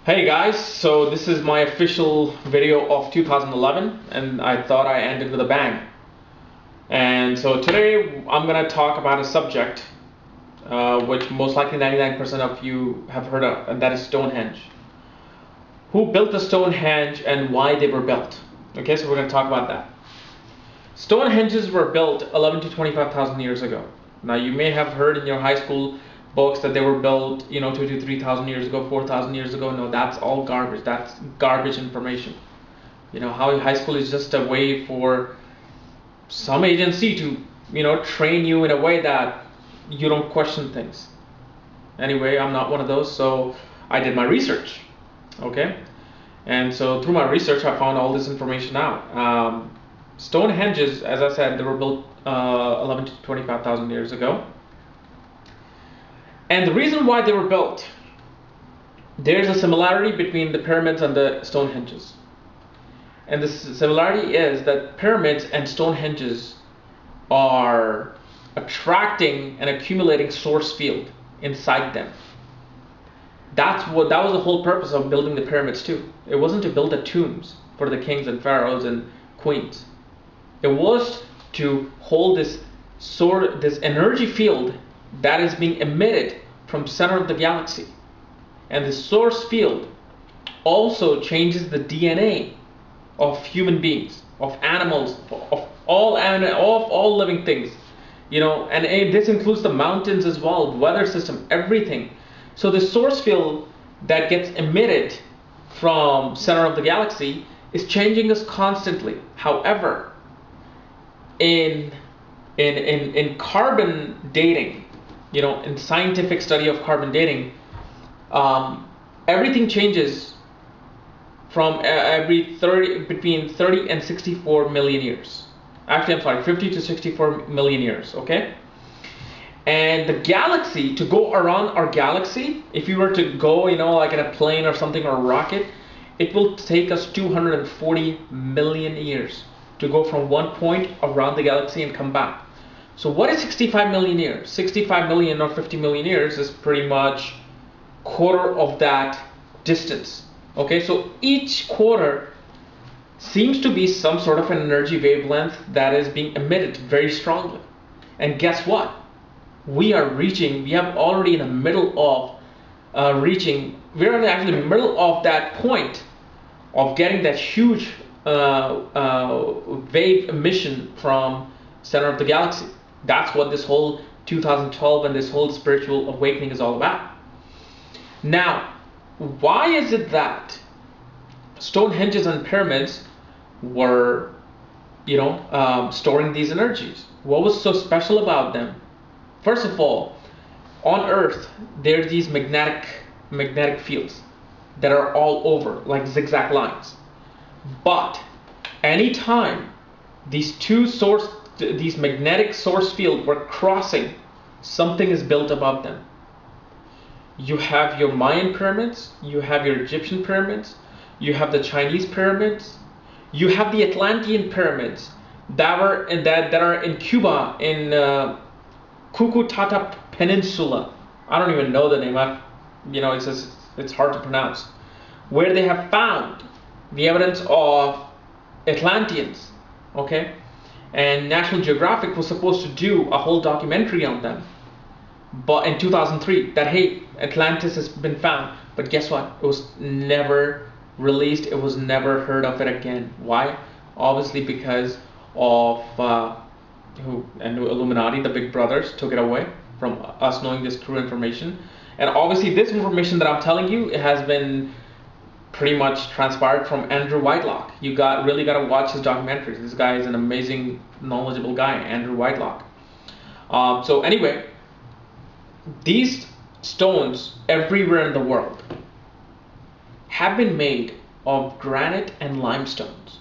Hey guys, so this is my official video of 2011 and I thought I ended with a bang. And so today I'm going to talk about a subject which most likely 99% of you have heard of, and that is Stonehenge. Who built the Stonehenge and why they were built? Okay, so we're going to talk about that. Stonehenges were built 11 to 25,000 years ago. Now you may have heard in your high school books that they were built, 2 to 3,000 years ago, 4,000 years ago. No, that's all garbage. That's garbage information. How high school is just a way for some agency to, train you in a way that you don't question things. Anyway, I'm not one of those, so I did my research. Okay? And so through my research, I found all this information out. Stonehenges, as I said, they were built 11 to 25,000 years ago. And the reason why they were built, there's a similarity between the pyramids and the Stonehenges. And the similarity is that pyramids and Stonehenges are attracting and accumulating source field inside them. That was the whole purpose of building the pyramids too. It wasn't to build the tombs for the kings and pharaohs and queens. It was to hold this energy field that is being emitted from center of the galaxy. And the source field also changes the DNA of human beings, of animals, of all living things. And this includes the mountains as well, the weather system, everything. So the source field that gets emitted from center of the galaxy is changing us constantly. However, in carbon dating, in scientific study of carbon dating, everything changes from between 30 and 64 million years. Actually, I'm sorry, 50 to 64 million years, okay? And the galaxy, to go around our galaxy, if you were to go, like in a plane or something, or a rocket, it will take us 240 million years to go from one point around the galaxy and come back. So what is 65 million years? 65 million or 50 million years is pretty much quarter of that distance. Okay, so each quarter seems to be some sort of an energy wavelength that is being emitted very strongly. And guess what? We are already in the middle of we're actually in the middle of that point of getting that huge wave emission from center of the galaxy. That's what this whole 2012 and this whole spiritual awakening is all about. Now, why is it that Stonehenges and pyramids were, storing these energies? What was so special about them? First of all, on Earth, there are these magnetic fields that are all over, like zigzag lines. But anytime these magnetic source fields were crossing, something is built above them. You have your Mayan pyramids, you have your Egyptian pyramids, you have the Chinese pyramids, you have the Atlantean pyramids that are in Cuba, in Kukutata Peninsula. I don't even know the name. It's hard to pronounce. Where they have found the evidence of Atlanteans, okay? And National Geographic was supposed to do a whole documentary on them, but in 2003, that hey, Atlantis has been found. But guess what? It was never released. It was never heard of it again. Why? Obviously because of Illuminati, the big brothers, took it away from us knowing this true information. And obviously this information that I'm telling you, it has been pretty much transpired from Andrew Wilcock. You really got to watch his documentaries. This guy is an amazing, knowledgeable guy, Andrew Wilcock. So anyway, these stones everywhere in the world have been made of granite and limestones,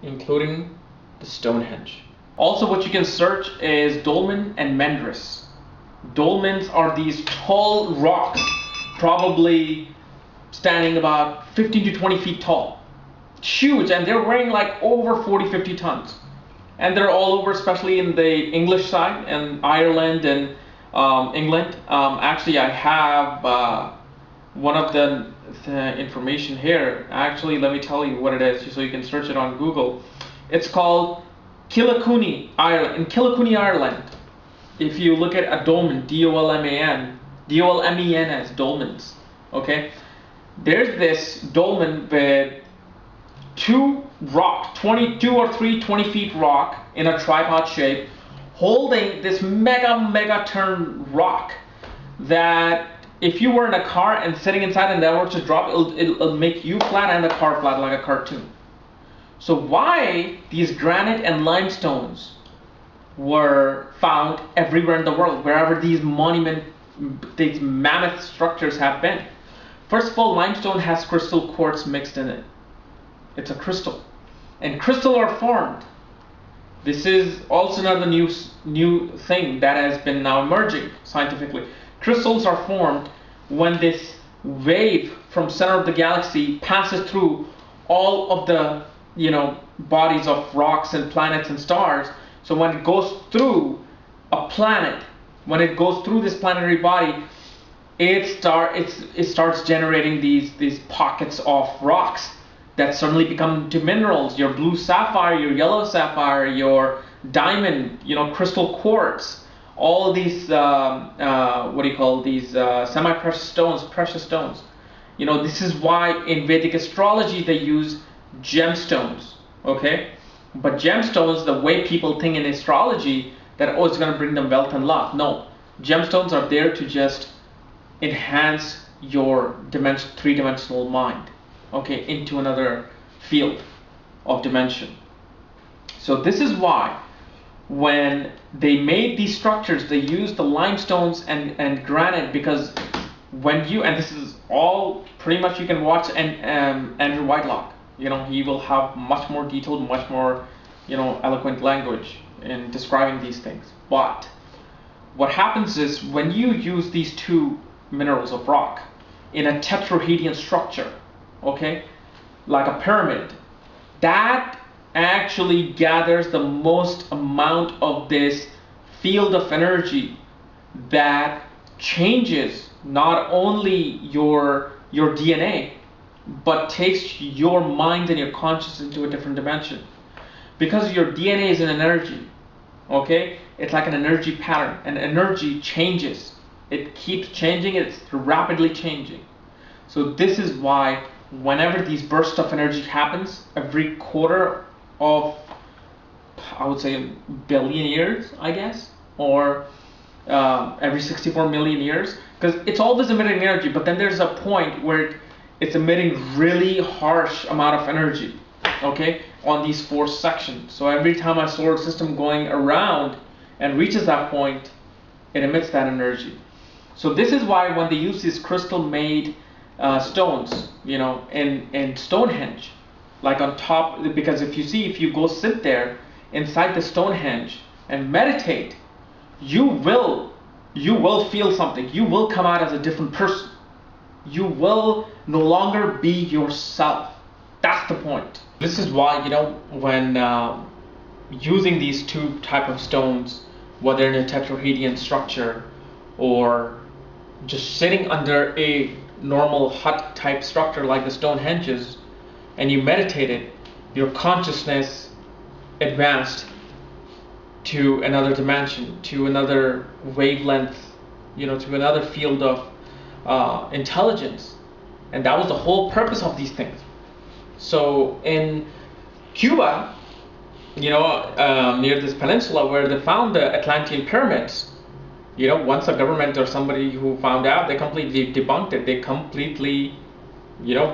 including the Stonehenge. Also, what you can search is dolmen and mendris. Dolmens are these tall rocks, probably standing about 15 to 20 feet tall. Huge, and they're weighing like over 40-50 tons. And they're all over, especially in the English side, and Ireland and England. Actually, I have one of the information here. Actually, let me tell you what it is, so you can search it on Google. It's called Killarney, Ireland. In Killarney, Ireland, if you look at a dolmen, D-O-L-M-E-N-S, dolmens, okay? There's this dolmen with two 22 or 20 feet rock in a tripod shape, holding this mega turn rock that if you were in a car and sitting inside and that were to drop, it'll make you flat and the car flat like a cartoon. So why these granite and limestones were found everywhere in the world, wherever these these mammoth structures have been? First of all, limestone has crystal quartz mixed in it. It's a crystal, and crystal are formed. This is also another new thing that has been now emerging scientifically. Crystals are formed when this wave from center of the galaxy passes through all of the bodies of rocks and planets and stars. So when it goes through a planet, when it goes through this planetary body, it starts generating these pockets of rocks that suddenly become to minerals. Your blue sapphire, your yellow sapphire, your diamond, crystal quartz, all of these semi-precious stones, precious stones. This is why in Vedic astrology they use gemstones, okay? But gemstones, the way people think in astrology, that it's going to bring them wealth and luck. No, gemstones are there to just enhance your three-dimensional mind, okay, into another field of dimension. So this is why when they made these structures, they used the limestones and granite, because when and this is all pretty much, you can watch Andrew Wilcock. He will have much more detailed, much more eloquent language in describing these things. But what happens is when you use these two minerals of rock in a tetrahedron structure, okay, like a pyramid, that actually gathers the most amount of this field of energy that changes not only your DNA, but takes your mind and your consciousness into a different dimension. Because your DNA is an energy, okay? It's like an energy pattern, and energy changes. It keeps changing, it's rapidly changing. So this is why whenever these bursts of energy happens, every quarter of, I would say, a billion years, I guess, or every 64 million years, because it's always emitting energy, but then there's a point where it's emitting really harsh amount of energy, okay, on these four sections. So every time a solar system going around and reaches that point, it emits that energy. So this is why when they use these crystal-made stones, in Stonehenge, like on top, because if you go sit there inside the Stonehenge and meditate, you will feel something. You will come out as a different person. You will no longer be yourself. That's the point. This is why, when using these two type of stones, whether in a tetrahedron structure or just sitting under a normal hut type structure like the Stonehenges, and you meditated, your consciousness advanced to another dimension, to another wavelength, to another field of intelligence. And that was the whole purpose of these things. So in Cuba, near this peninsula where they found the Atlantean pyramids, once a government or somebody who found out, they completely debunked it. They completely,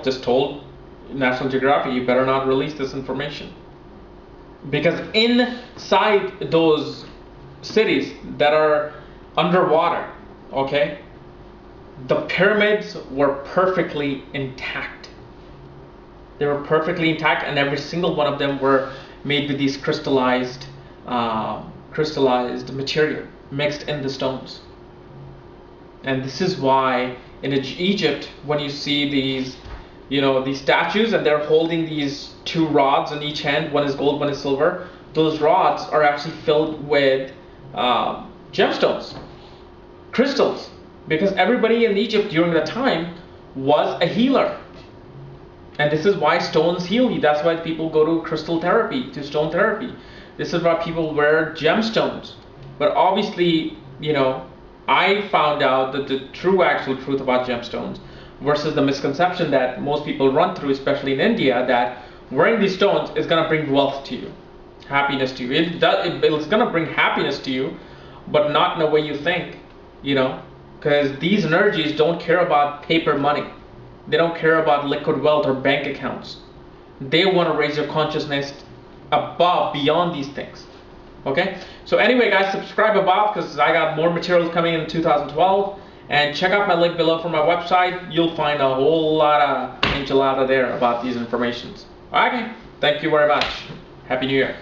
just told National Geographic, you better not release this information. Because inside those cities that are underwater, okay, the pyramids were perfectly intact. They were perfectly intact, and every single one of them were made with these crystallized material mixed in the stones. And this is why in Egypt, when you see these statues and they're holding these two rods in each hand, one is gold, one is silver, those rods are actually filled with gemstones, crystals, because everybody in Egypt during that time was a healer. And this is why stones heal you. That's why people go to crystal therapy, to stone therapy. This is why people wear gemstones. But obviously, you know, I found out that the true actual truth about gemstones versus the misconception that most people run through, especially in India, that wearing these stones is going to bring wealth to you, happiness to you. It's going to bring happiness to you, but not in the way you think, you know, because these energies don't care about paper money. They don't care about liquid wealth or bank accounts. They want to raise your consciousness above, beyond these things. Okay? So anyway, guys, subscribe above because I got more materials coming in 2012. And check out my link below for my website. You'll find a whole lot of enchilada there about these informations. Okay? Thank you very much. Happy New Year.